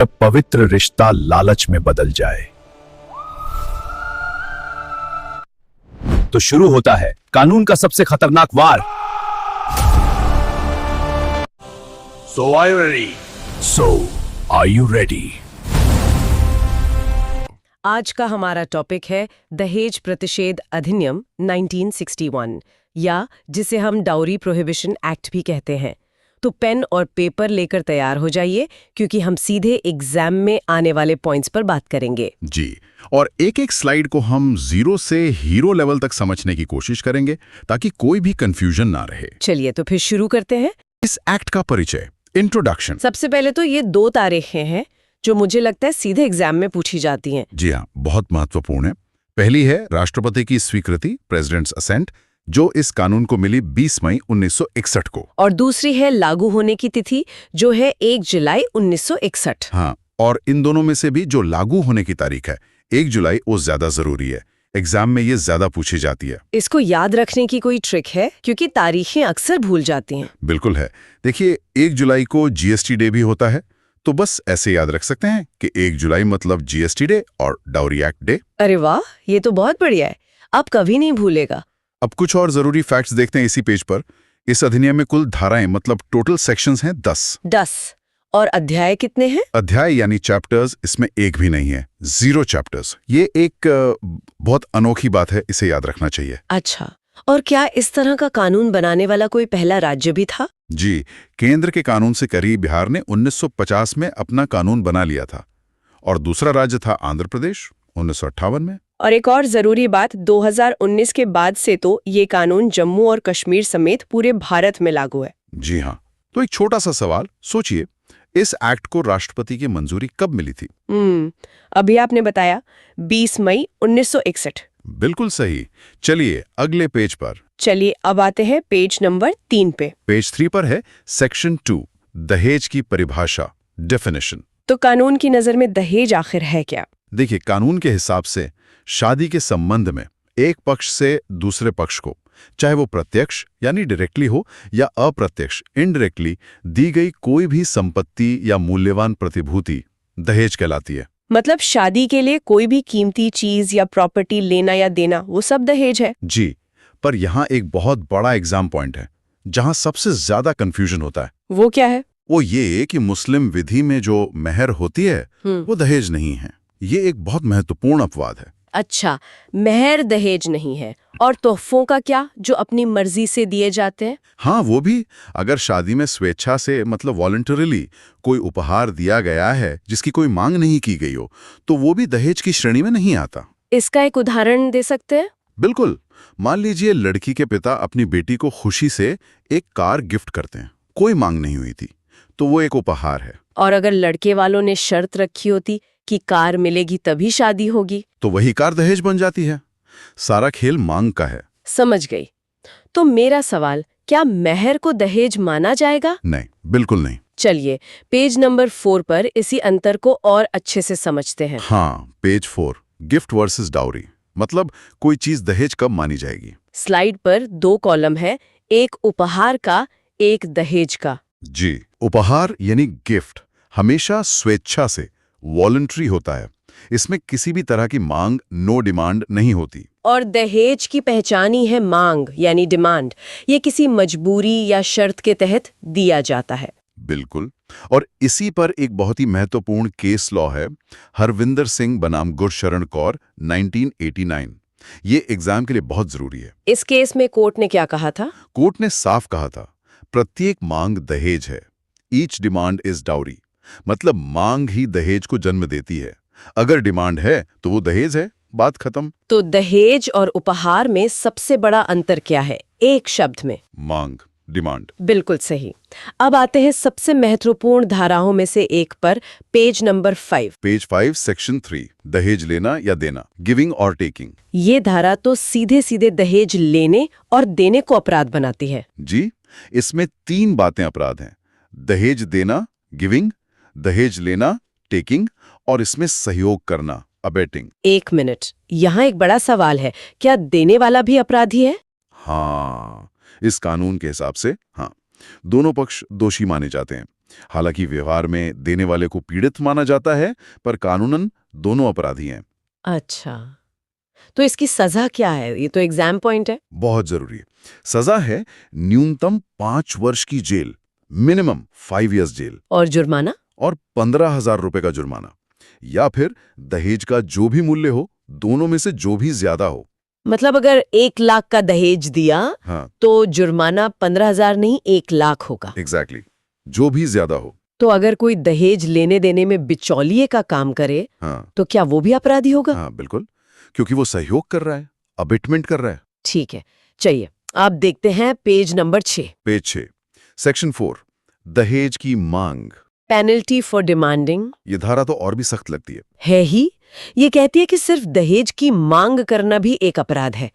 जब पवित्र रिश्ता लालच में बदल जाए तो शुरू होता है कानून का सबसे खतरनाक वार। So are you ready? So, are you ready? आज का हमारा टॉपिक है दहेज प्रतिषेध अधिनियम 1961 या जिसे हम डाउरी प्रोहिबिशन एक्ट भी कहते हैं। तो पेन और पेपर लेकर तैयार हो जाइए क्योंकि हम सीधे एग्जाम में आने वाले पॉइंट्स पर बात करेंगे। जी, और एक एक स्लाइड को हम जीरो से हीरो लेवल तक समझने की कोशिश करेंगे ताकि कोई भी कंफ्यूजन ना रहे। चलिए तो फिर शुरू करते हैं। इस एक्ट का परिचय, इंट्रोडक्शन। सबसे पहले तो ये 2 तारीखें हैं जो मुझे लगता है सीधे एग्जाम में पूछी जाती हैं। जी हाँ, बहुत महत्वपूर्ण है। पहली है राष्ट्रपति की स्वीकृति, प्रेसिडेंट्स असेंट, जो इस कानून को मिली 20 मई 1961 को। और दूसरी है लागू होने की तिथि जो है 1 जुलाई 1961। हाँ, और इन दोनों में से भी जो लागू होने की तारीख है 1 जुलाई वो ज्यादा जरूरी है। एग्जाम में ये ज्यादा पूछी जाती है। इसको याद रखने की कोई ट्रिक है क्योंकि तारीखें अक्सर भूल जाती हैं। बिल्कुल है। देखिए, 1 जुलाई को जीएसटी डे भी होता है, तो बस ऐसे याद रख सकते हैं कि 1 जुलाई मतलब जीएसटी डे और डाउरी एक्ट डे। अरे वाह, ये तो बहुत बढ़िया है, अब कभी नहीं भूलेगा। अब कुछ और जरूरी फैक्ट्स देखते हैं इसी पेज पर। इस अधिनियम में कुल धाराएं मतलब टोटल सेक्शंस हैं 10। और अध्याय कितने हैं? अध्याय यानी चैप्टर्स इसमें एक भी नहीं है, 0 चैप्टर्स। ये एक बहुत अनोखी बात है, इसे याद रखना चाहिए। अच्छा, और क्या इस तरह का कानून बनाने वाला कोई पहला राज्य भी था? जी, केंद्र के कानून से करीब बिहार ने 1950 में अपना कानून बना लिया था, और दूसरा राज्य था आंध्र प्रदेश 1958 में। और एक और जरूरी बात, 2019 के बाद से तो ये कानून जम्मू और कश्मीर समेत पूरे भारत में लागू है। जी हाँ, तो एक छोटा सा सवाल, सोचिए इस एक्ट को राष्ट्रपति की मंजूरी कब मिली थी? अभी आपने बताया 20 मई 1961। बिल्कुल सही। चलिए अगले पेज पर। चलिए अब आते हैं पेज नंबर 3 पे। पेज 3 पर है सेक्शन 2, दहेज की परिभाषा, डेफिनेशन। तो कानून की नजर में दहेज आखिर है क्या? देखिए, कानून के हिसाब से शादी के संबंध में एक पक्ष से दूसरे पक्ष को, चाहे वो प्रत्यक्ष यानी डायरेक्टली हो या अप्रत्यक्ष इनडायरेक्टली, दी गई कोई भी संपत्ति या मूल्यवान प्रतिभूति दहेज कहलाती है। मतलब शादी के लिए कोई भी कीमती चीज या प्रॉपर्टी लेना या देना, वो सब दहेज है। जी, पर यहाँ एक बहुत बड़ा एग्जाम पॉइंट है जहाँ सबसे ज्यादा कंफ्यूजन होता है। वो क्या है? वो ये कि मुस्लिम विधि में जो मेहर होती है वो दहेज नहीं है। ये एक बहुत महत्वपूर्ण अपवाद है। अच्छा, मेहर दहेज नहीं है। और तोहफों का क्या, जो अपनी मर्जी से दिए जाते हैं? हाँ, वो भी। अगर शादी में स्वेच्छा से मतलब वॉलंटरीली कोई उपहार दिया गया है जिसकी कोई मांग नहीं की गई हो, तो वो भी दहेज की श्रेणी में नहीं आता। इसका एक उदाहरण दे सकते हैं? बिल्कुल। मान लीजिए लड़की के पिता अपनी बेटी को खुशी से एक कार गिफ्ट करते हैं, कोई मांग नहीं हुई थी, तो वो एक उपहार है। और अगर लड़के वालों ने शर्त रखी होती कि कार मिलेगी तभी शादी होगी, तो वही कार दहेज बन जाती है। सारा खेल मांग का है। समझ गई। तो मेरा सवाल, क्या मेहर को दहेज माना जाएगा? नहीं, बिल्कुल नहीं। चलिए पेज नंबर 4 पर इसी अंतर को और अच्छे से समझते हैं। हाँ, पेज 4, गिफ्ट वर्सेस डाउरी, मतलब कोई चीज दहेज कब मानी जाएगी। स्लाइड पर 2 कॉलम है, एक उपहार का, एक दहेज का। जी, उपहार यानी गिफ्ट हमेशा स्वेच्छा से वॉलंटरी होता है। इसमें किसी भी तरह की मांग, नो डिमांड नहीं होती। और दहेज की पहचान ही है मांग यानी डिमांड। ये किसी मजबूरी या शर्त के तहत दिया जाता है। बिल्कुल। और इसी पर एक बहुत ही महत्वपूर्ण केस लॉ है, हरविंदर सिंह बनाम गुरशरण कौर 1989। ये एग्जाम के लिए बहुत जरूरी है। इस केस में कोर्ट ने क्या कहा था? कोर्ट ने साफ कहा था, प्रत्येक मांग दहेज है। ईच डिमांड इज डाउरी, मतलब मांग ही दहेज को जन्म देती है। अगर डिमांड है तो वो दहेज है, बात खत्म। तो दहेज और उपहार में सबसे बड़ा अंतर क्या है? एक शब्द में, मांग, डिमांड। बिल्कुल सही। अब आते हैं सबसे महत्वपूर्ण धाराओं में से एक पर, पेज नंबर 5। पेज 5 सेक्शन 3, दहेज लेना या देना, गिविंग और टेकिंग। ये धारा तो सीधे सीधे दहेज लेने और देने को अपराध बनाती है। जी, इसमें 3 बातें अपराध हैं, दहेज देना, गिविंग, दहेज लेना, टेकिंग, और इसमें सहयोग करना, अबेटिंग। 1 मिनट, यहाँ एक बड़ा सवाल है, क्या देने वाला भी अपराधी है? हाँ, इस कानून के हिसाब से हाँ, दोनों पक्ष दोषी माने जाते हैं। हालांकि व्यवहार में देने वाले को पीड़ित माना जाता है, पर कानूनन दोनों अपराधी हैं। अच्छा, तो इसकी सजा क्या है? ये तो एग्जाम पॉइंट है। बहुत जरूरी है। सजा है न्यूनतम 5 वर्ष की जेल, मिनिमम 5 इयर्स जेल, और जुर्माना? और 15,000 रुपए का जुर्माना, या फिर दहेज का जो भी मूल्य हो, दोनों में से जो भी ज्यादा हो। मतलब अगर 1 लाख का दहेज दिया हाँ, तो जुर्माना 15,000 नहीं 1 लाख होगा। एग्जैक्टली, जो भी ज्यादा हो। तो अगर कोई दहेज लेने देने में बिचौलिए का काम करे हाँ तो क्या वो भी अपराधी होगा? हाँ बिल्कुल, क्योंकि वो सहयोग कर रहा है, अबिटमेंट कर रहा है। ठीक है, चलिए आप देखते हैं पेज नंबर 6। पेज 6, सेक्शन 4, दहेज की मांग। पेनल्टी फॉर डिमांडिंग ये धारा तो और भी सख्त लगती है। है ही। ये कहती है कि सिर्फ दहेज की मांग करना भी एक अपराध है।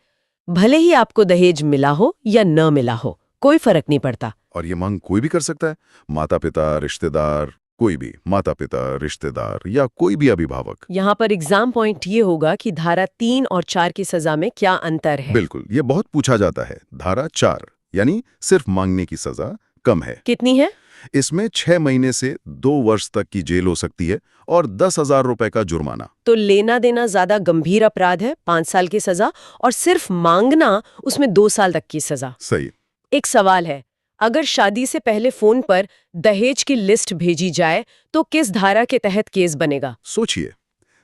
भले ही आपको दहेज मिला हो या न मिला हो, कोई फर्क नहीं पड़ता। और ये मांग कोई भी कर सकता है, माता पिता, रिश्तेदार, कोई भी माता पिता, रिश्तेदार या कोई भी अभिभावक। यहाँ पर एग्जाम पॉइंट ये होगा कि धारा 3 और 4 की सजा में क्या अंतर है। बिल्कुल, ये बहुत पूछा जाता है। धारा 4 यानी सिर्फ मांगने की सजा कम है। कितनी है? इसमें 6 महीने से 2 वर्ष तक की जेल हो सकती है और 10,000 रुपए का जुर्माना। तो लेना देना ज्यादा गंभीर अपराध है, 5 साल की सजा, और सिर्फ मांगना उसमें 2 साल तक की सजा। सही। एक सवाल है, अगर शादी से पहले फोन पर दहेज की लिस्ट भेजी जाए तो किस धारा के तहत केस बनेगा? सोचिए,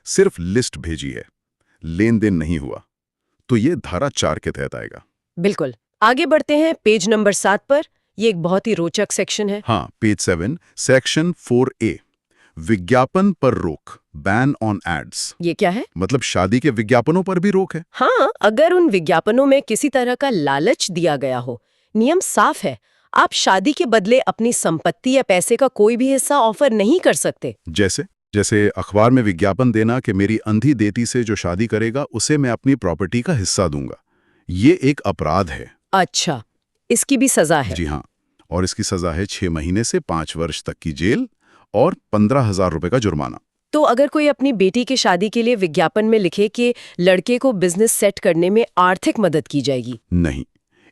सिर्फ लिस्ट भेजी है, लेन देन नहीं हुआ, तो ये धारा 4 के तहत आएगा। बिल्कुल। आगे बढ़ते हैं पेज नंबर 7 पर। ये एक बहुत ही रोचक सेक्शन है। हाँ, पेज 7, सेक्शन 4A, विज्ञापन पर रोक, बैन ऑन एड्स। ये क्या है? मतलब शादी के विज्ञापनों पर भी रोक है। हाँ, अगर उन विज्ञापनों में किसी तरह का लालच दिया गया हो। नियम साफ है, आप शादी के बदले अपनी संपत्ति या पैसे का कोई भी हिस्सा ऑफर नहीं कर सकते। जैसे अखबार में विज्ञापन देना कि मेरी अंधी देती से जो शादी करेगा उसे मैं अपनी प्रॉपर्टी का हिस्सा दूंगा। ये एक अपराध है। अच्छा, इसकी भी सजा है? जी हाँ, और इसकी सजा है 6 महीने से 5 वर्ष तक की जेल और 15,000 रुपए का जुर्माना। तो अगर कोई अपनी बेटी की शादी के लिए विज्ञापन में लिखे कि लड़के को बिजनेस सेट करने में आर्थिक मदद की जाएगी? नहीं,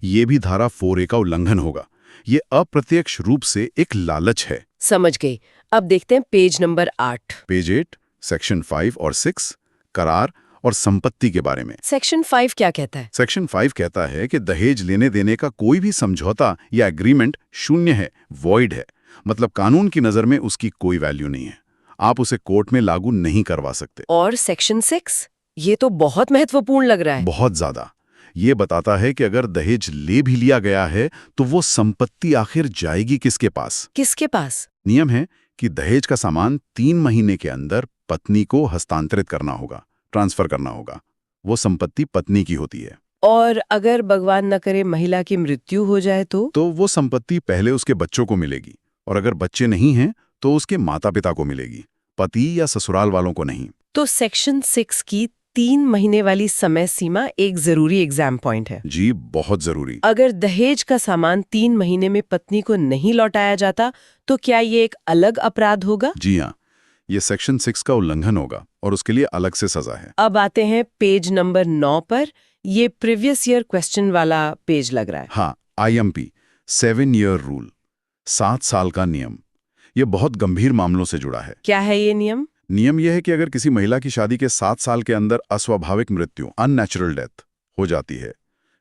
ये भी धारा 4A का उल्लंघन होगा। ये अप्रत्यक्ष रूप से एक लालच है। समझ गई। अब देखते हैं पेज नंबर 8। पेज 8, सेक्शन 5 और 6, करार और संपत्ति के बारे में। सेक्शन 5 क्या कहता है? सेक्शन 5 कहता है कि दहेज लेने देने का कोई भी समझौता या एग्रीमेंट शून्य है, वॉइड है। मतलब कानून की नजर में उसकी कोई वैल्यू नहीं है, आप उसे कोर्ट में लागू नहीं करवा सकते। और सेक्शन 6? ये तो बहुत महत्वपूर्ण लग रहा है। बहुत ज्यादा। ये बताता है कि अगर दहेज ले भी लिया गया है तो वो संपत्ति आखिर जाएगी किसके पास? किसके पास? नियम है कि दहेज का सामान 3 महीने के अंदर पत्नी को हस्तांतरित करना होगा, ट्रांसफर करना होगा। वो संपत्ति पत्नी की होती है। और अगर भगवान न करे महिला की मृत्यु हो जाए तो वो संपत्ति पहले उसके बच्चों को मिलेगी, और अगर बच्चे नहीं हैं तो उसके माता पिता को मिलेगी, पति या ससुराल वालों को नहीं। तो सेक्शन 6 की 3 महीने वाली समय सीमा एक जरूरी एग्जाम पॉइंट है। जी, बहुत जरूरी। अगर दहेज का सामान 3 महीने में पत्नी को नहीं लौटाया जाता तो क्या ये एक अलग अपराध होगा? जी हाँ, ये सेक्शन 6 का उल्लंघन होगा और उसके लिए अलग से सजा है। अब आते हैं पेज नंबर 9 पर। ये प्रीवियस ईयर क्वेश्चन वाला पेज लग रहा है। हाँ, IMP 7 ईयर रूल, 7 साल का नियम। ये बहुत गंभीर मामलों से जुड़ा है। क्या है ये नियम? नियम यह है कि अगर किसी महिला की शादी के 7 साल के अंदर अस्वाभाविक मृत्यु, अननेचुरल डेथ हो जाती है,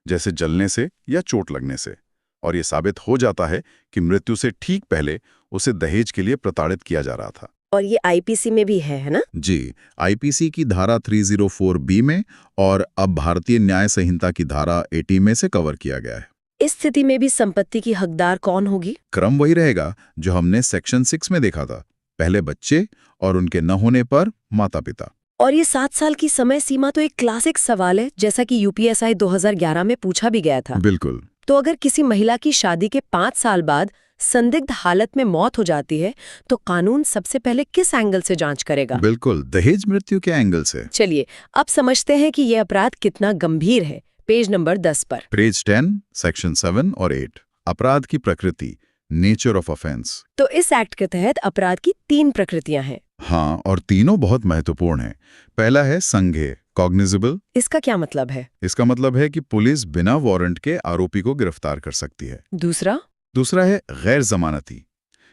जैसे जलने से या चोट लगने से, और ये साबित हो जाता है कि मृत्यु से ठीक पहले उसे दहेज के लिए प्रताड़ित किया जा रहा था। और ये IPC में भी है ना? जी, IPC की धारा 304B में और अब भारतीय न्याय संहिता की धारा 80 में से कवर किया गया है। इस स्थिति में भी संपत्ति की हकदार कौन होगी? क्रम वही रहेगा जो हमने सेक्शन 6 में देखा था, पहले बच्चे और उनके न होने पर माता पिता। और ये 7 साल की समय सीमा तो एक क्लासिक सवाल है, जैसा कि UPSI 2011 में पूछा भी गया था। बिल्कुल। तो अगर किसी महिला की शादी के 5 साल बाद संदिग्ध हालत में मौत हो जाती है तो कानून सबसे पहले किस एंगल से जांच करेगा? बिल्कुल, दहेज मृत्यु के एंगल से। चलिए अब समझते हैं कि यह अपराध कितना गंभीर है। पेज नंबर 10 पर। पेज 10, सेक्शन 7 और 8, अपराध की प्रकृति, नेचर ऑफ ऑफेंस। तो इस एक्ट के तहत अपराध की 3 प्रकृतियां हैं। हाँ, और तीनों बहुत महत्वपूर्ण हैं। पहला है संज्ञेय, कॉग्निजिबल। इसका क्या मतलब है? इसका मतलब है कि पुलिस बिना वारंट के आरोपी को गिरफ्तार कर सकती है। दूसरा? दूसरा है गैर जमानती,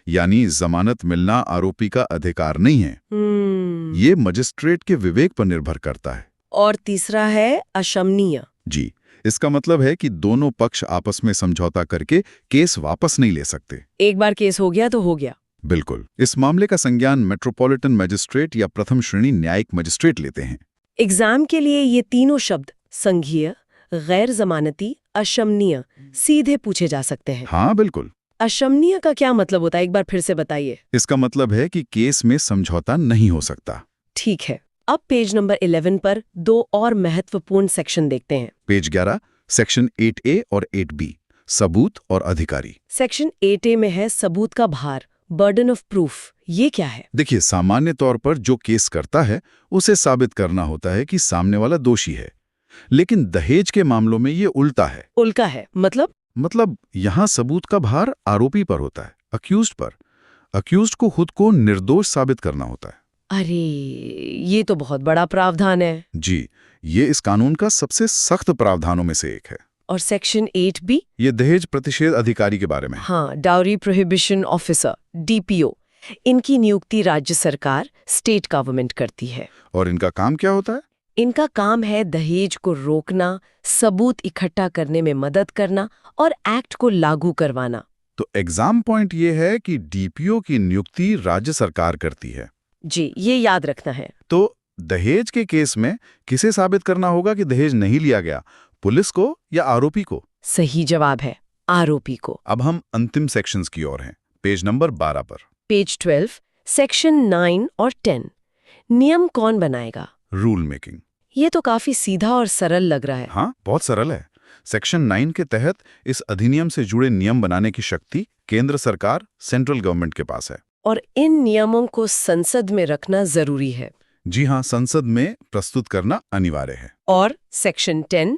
यानी जमानत मिलना आरोपी का अधिकार नहीं है। ये मजिस्ट्रेट के विवेक पर निर्भर करता है। और तीसरा है अशमनीय। जी, इसका मतलब है कि दोनों पक्ष आपस में समझौता करके केस वापस नहीं ले सकते। एक बार केस हो गया तो हो गया। बिल्कुल। इस मामले का संज्ञान मेट्रोपॉलिटन मजिस्ट्रेट या प्रथम श्रेणी न्यायिक मजिस्ट्रेट लेते हैं। एग्जाम के लिए ये तीनों शब्द संघीय, गैर जमानती, अशमनीय सीधे पूछे जा सकते हैं। हाँ बिल्कुल। अशमनीय का क्या मतलब होता है, एक बार फिर से बताइए। इसका मतलब है कि केस में समझौता नहीं हो सकता। ठीक है, अब पेज नंबर 11 पर दो और महत्वपूर्ण सेक्शन देखते हैं। पेज 11, सेक्शन 8A और 8B, सबूत और अधिकारी। सेक्शन 8A में है सबूत का भार, बर्डन ऑफ प्रूफ। ये क्या है? देखिए, सामान्य तौर पर जो केस करता है उसे साबित करना होता है कि सामने वाला दोषी है, लेकिन दहेज के मामलों में ये उल्टा है। उल्टा है मतलब यहाँ सबूत का भार आरोपी पर होता है, अक्यूज्ड पर। अक्यूज्ड को खुद को निर्दोष साबित करना होता है। अरे, ये तो बहुत बड़ा प्रावधान है। जी, ये इस कानून का सबसे सख्त प्रावधानों में से एक है। और सेक्शन 8B? ये दहेज प्रतिषेध अधिकारी के बारे में। हाँ, डाउरी प्रोहिबिशन ऑफिसर, DPO। इनकी नियुक्ति राज्य सरकार, स्टेट गवर्नमेंट करती है। और इनका काम क्या होता है? इनका काम है दहेज को रोकना, सबूत इकट्ठा करने में मदद करना और एक्ट को लागू करवाना। तो एग्जाम पॉइंट ये है कि DPO की नियुक्ति राज्य सरकार करती है। जी, ये याद रखना है। तो दहेज के केस में किसे साबित करना होगा कि दहेज नहीं लिया गया, पुलिस को या आरोपी को? सही जवाब है आरोपी को। अब हम अंतिम सेक्शंस की ओर हैं, पेज नंबर 12 पर। पेज 12, सेक्शन 9 और 10। नियम कौन बनाएगा? Rule making. ये तो काफी सीधा और सरल लग रहा है। हाँ, बहुत सरल है। सेक्शन 9 के तहत इस अधिनियम से जुड़े नियम बनाने की शक्ति केंद्र सरकार, सेंट्रल गवर्नमेंट के पास है। और इन नियमों को संसद में रखना जरूरी है। जी हाँ, संसद में प्रस्तुत करना अनिवार्य है। और सेक्शन 10?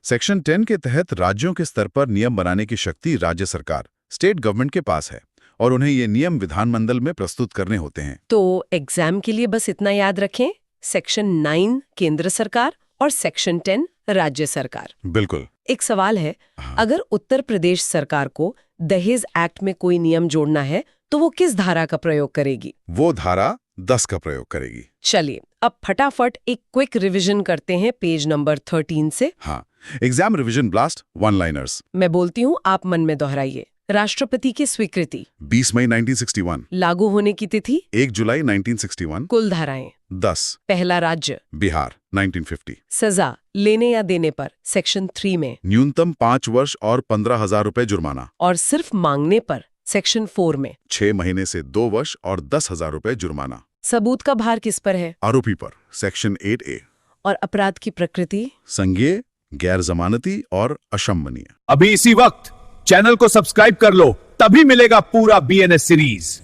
सेक्शन 10 के तहत राज्यों के स्तर पर नियम बनाने की शक्ति राज्य सरकार, स्टेट गवर्नमेंट के पास है, और उन्हें ये नियम विधानमंडल में प्रस्तुत करने होते हैं। तो एग्जाम के लिए बस इतना याद रखें, सेक्शन 9 केंद्र सरकार और सेक्शन 10 राज्य सरकार। बिल्कुल। एक सवाल है, अगर उत्तर प्रदेश सरकार को दहेज एक्ट में कोई नियम जोड़ना है तो वो किस धारा का प्रयोग करेगी? वो धारा 10 का प्रयोग करेगी। चलिए, अब फटाफट एक क्विक रिवीजन करते हैं पेज नंबर 13 से। हाँ, exam revision blast, one liners. मैं बोलती हूँ, आप मन में दोहराइए। राष्ट्रपति की स्वीकृति 20 मई 1961। लागू होने की तिथि 1 जुलाई 1961। कुल धाराएं 10। पहला राज्य बिहार 1950। सजा लेने या देने पर सेक्शन 3 में न्यूनतम 5 वर्ष और 15,000 रुपए जुर्माना। और सिर्फ मांगने पर सेक्शन 4 में 6 महीने से 2 वर्ष और 10,000 रुपए जुर्माना। सबूत का भार किस पर है? आरोपी पर, सेक्शन 8A। और अपराध की प्रकृति संज्ञेय, गैर जमानती और अशम्भनीय। अभी इसी वक्त चैनल को सब्सक्राइब कर लो, तभी मिलेगा पूरा BNS सीरीज।